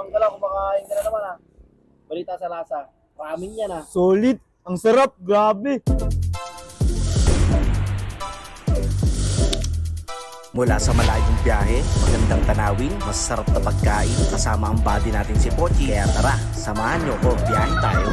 Ang gala, kumakain ka na naman ah. Balita sa lasa. Ramen yan ah. Solid. Ang sarap. Grabe. Mula sa malayong biyahe, magandang tanawin, masarap na pagkain, kasama ang body natin si Pochi. Kaya tara, samahan nyo ko, biyahe tayo.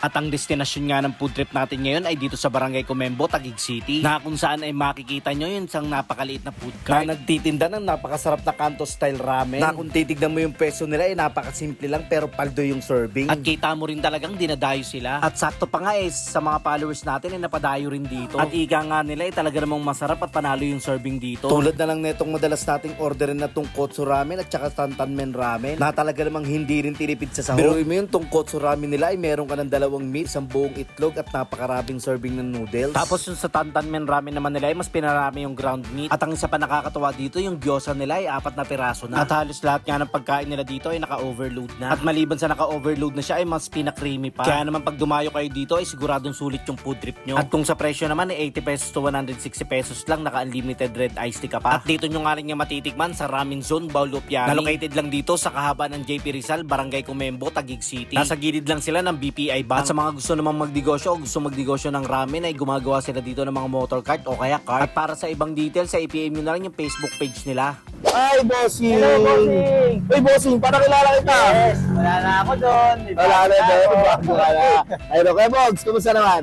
At ang destinasyon nga ng food trip natin ngayon ay dito sa Barangay Comembo, Taguig City, na kung saan ay makikita nyo yung isang napakaliit na food cart na nagtitinda ng napakasarap na kanto style ramen, na kung titignan mo yung peso nila ay napakasimple lang pero paldo yung serving. At kita mo rin talagang dinadayo sila. At sakto pa nga sa mga followers natin ay napadayo rin dito. At ika nga nila ay talaga namang masarap at panalo yung serving dito. Tulad na lang netong madalas nating orderin na tungkotsu ramen at saka tantanmen ramen, na talaga namang hindi rin tinipid sa sahog. Pero mo yung tungkotsu ramen nila ay meron ka ng dalawang meat, isang buong itlog at napakarabing serving ng noodles. Tapos yung sa tantanmen ramen naman nila ay mas pinarami yung ground meat. At ang isa pa nakakatawa dito, yung gyoza nila ay 4 na piraso na. At halos lahat nga ng pagkain nila dito ay naka-overload na. At maliban sa naka-overload na siya ay mas pinakreamy pa. Kaya naman pag dumayo kayo dito ay siguradong sulit yung food trip nyo. At kung sa presyo naman ay 80 pesos to 160 pesos lang, naka-unlimited red iced tea ka pa. At dito nyo nga rin niya matitikman sa Ramen Zone, Baulupiani, na located lang dito sa kahabaan ng JP Rizal, Barangay Comembo, Taguig City. Nasa gilid lang sila ng BPI Bank. At sa mga gusto namang magnegosyo o gusto magnegosyo ng ramen ay gumagawa sila dito ng mga motor cart o kaya cart. At para sa ibang details, sa i-PM nyo na lang yung Facebook page nila. Ay, bossing. Hello, bossing! Uy, bossing. Para kilala kita. Yes, wala na ako doon. Wala na doon. Wala. Ayun, okay, Bogs. Kumusta naman?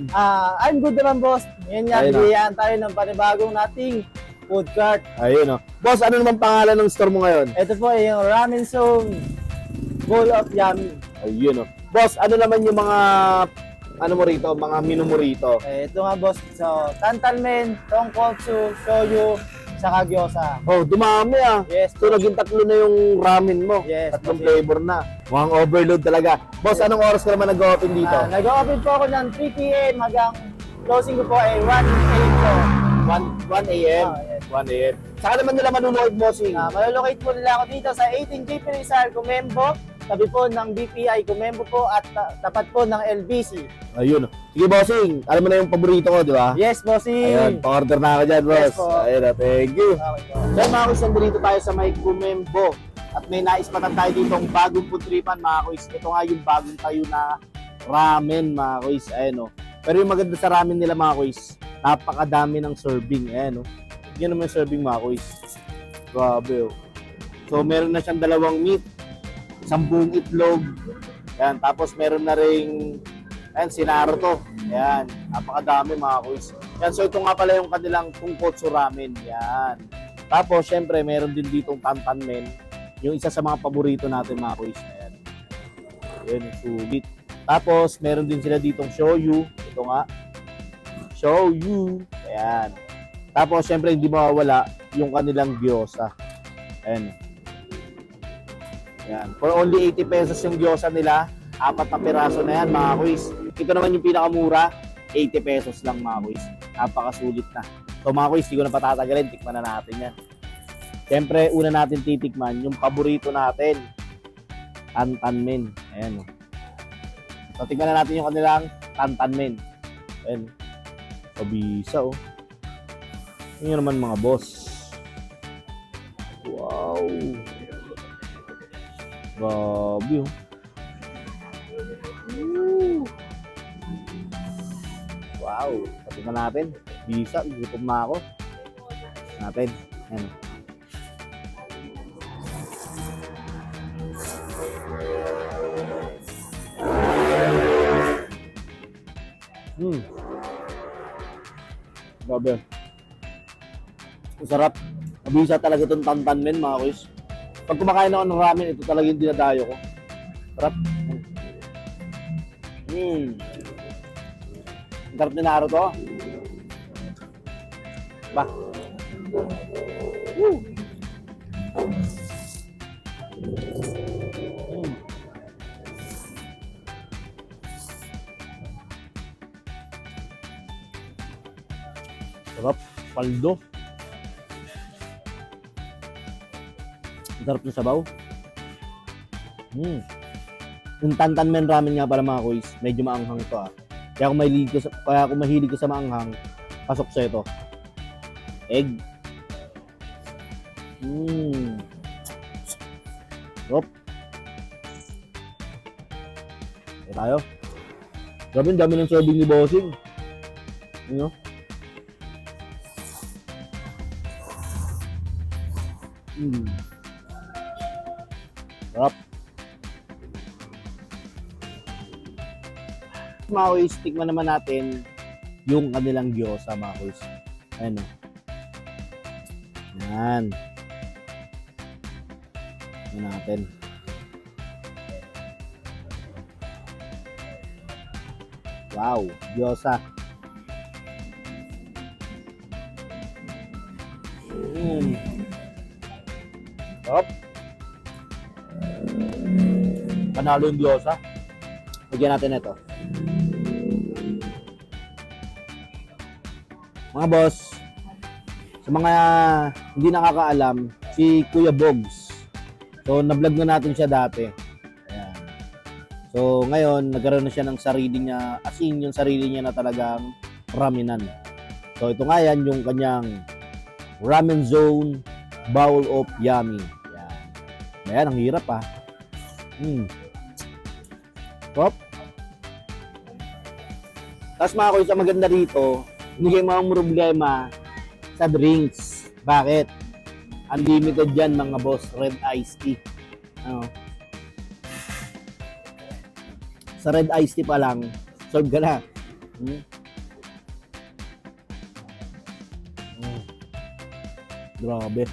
I'm good naman, boss. Ngayon nga, Ayun, bigyan tayo ng panibagong nating food cart. Ayun, oh. Boss, ano naman pangalan ng store mo ngayon? Ito po ay yung Ramen Zone Bowl of Yummy. Ayun, oh. Boss, ano naman yung mga ano mo rito, mga menu mo rito? Ito nga, boss. So, tantanmen, tonkotsu, shoyu, saka gyoza. Oh, dumami ah. Yes, So, naging 3 na yung ramen mo. Yes, 3 boss. flavor na. Mukhang overload talaga. Boss, anong oras ka naman nag-open dito? Nag-open po ako ng 3 p.m. hanggang closing ko po ay 1 a.m. po. 1 a.m. Yes. 1 a.m. Saka naman nila manunood, bossing. Malolocate po nila ako dito sa 18 JP Rizal, Comembo, tabi po ng BPI Comembo po at tapat po ng LBC. Ayun. Sige, bossing. Alam mo na yung paborito ko, di ba? Yes, bossing! Ayun, pa-order na ako dyan, boss. Yes, po. Ayun, thank you. Okay po. So, mga kuis, nandito tayo sa may Comembo. At may naispatan tayo dito ang bagong putripan, mga kuis. Ito nga yung bagong tayo na ramen, mga kuis. Ayun, oh. Pero yung maganda sa ramen nila, mga kuis, napakadami ng serving. Ayan, oh. Yan naman yung serving, mga kuis. Grabe, oh. So, meron na siyang 2 meat, 10 buong itlog. Ayan, tapos meron na ring ayan, sinaro to. Ayan, napakadami, mga kuis. Ayan, so ito nga pala yung kanilang tungkotsu ramen. Ayan. Tapos, syempre, meron din ditong tantanmen. Yung isa sa mga paborito natin, mga kuis. Ayan. Ayan, yung sulit. Tapos, meron din sila ditong shoyu. Ito nga. Shoyu. Ayan. Tapos, syempre, hindi mawawala yung kanilang gyoza. Ayan. Ayan. For only 80 pesos yung gyoza nila. 4 na piraso na yan, mga kuis. Ito naman yung pinakamura. 80 pesos lang, mga kuis. Napakasulit na. So, mga kuis, hindi ko na patatagalin. Tikman na natin yan. Siyempre, una natin titikman yung paborito natin. Tantanmen. Ayan. So, tikman na natin yung kanilang tantanmen. Ayan. Pabisa, oh. Yun naman, mga boss. Wow. Grabe, oh. Woo. Wow. Tikman natin. Bisa, gutom na ako. Natin. Ayan. Grabe. Masarap. Mabisa talaga itong tantanmen, mga kuis. Pag kumakain ako ng ramen, ito talaga yung dinadayo ko. Sarap. Ang sarap ni Naro to. Ba? Woo! Sarap. Paldo. Ang sarap ng sabaw. Yung tantanmen ramen nga pala, mga kuis, medyo maanghang to ah. Kaya kung mahilig ko sa maanghang, pasok sa ito. Egg. Hop. Okay tayo. Grabe, ang dami ng serving ni Bossing. Ano? Sarap. Mga kuys, tikman naman natin yung kanilang gyoza, mga kuys. Ayan o. Yan. Yan natin. Wow, gyoza. Sarap. Panalo yung gyoza. Lagyan natin ito. Mga boss, sa mga hindi nakakaalam, si Kuya Bogs. So, na-vlog na natin siya dati. Ayan. So, ngayon, nagkaroon na siya ng sarili niya, as in, yung sarili niya na talagang ramenan. So, ito nga yan, yung kanyang Ramen Zone Bowl of Yummy. Ayan. Ayan, ang hirap ah. Top. Tapos mga kuya, sa maganda rito, hindi kayo mga problema sa drinks. Bakit? Unlimited yan mga boss, red iced tea. Ano? Sa red iced tea pa lang, serve ka na. Grabe.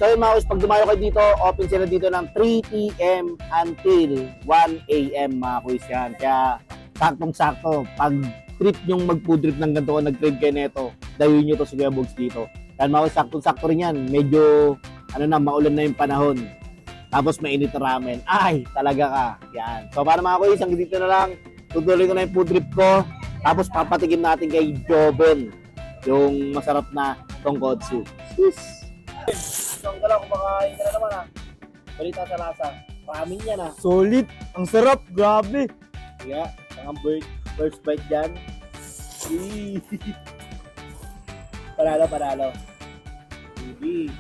So yun mga boss, pag dumayo kayo dito, open sila dito ng 3 p.m. until 1 a.m. mga kuys yan. Kaya saktong-sakto, pag trip yung mag-food trip ng ganito o nag-trip kayo neto, dayuin nyo to sa Kuya Bogs dito. Kaya mga kuys, saktong-sakto rin yan. Medyo, maulan na yung panahon. Tapos mainit na ramen. Ay, talaga ka. Yan. So para mga kuys, hanggang dito na lang. Tutuloy ko na yung food trip ko. Tapos papatikim natin kay Joven yung masarap na tonkotsu. Sis! Isang ka lang, kumakain ka na naman ha. Balita sa lasa. Ramen yan ha. Solid. Ang sarap. Grabe. Kaya, ang first bite dyan. Panalo. Hindi.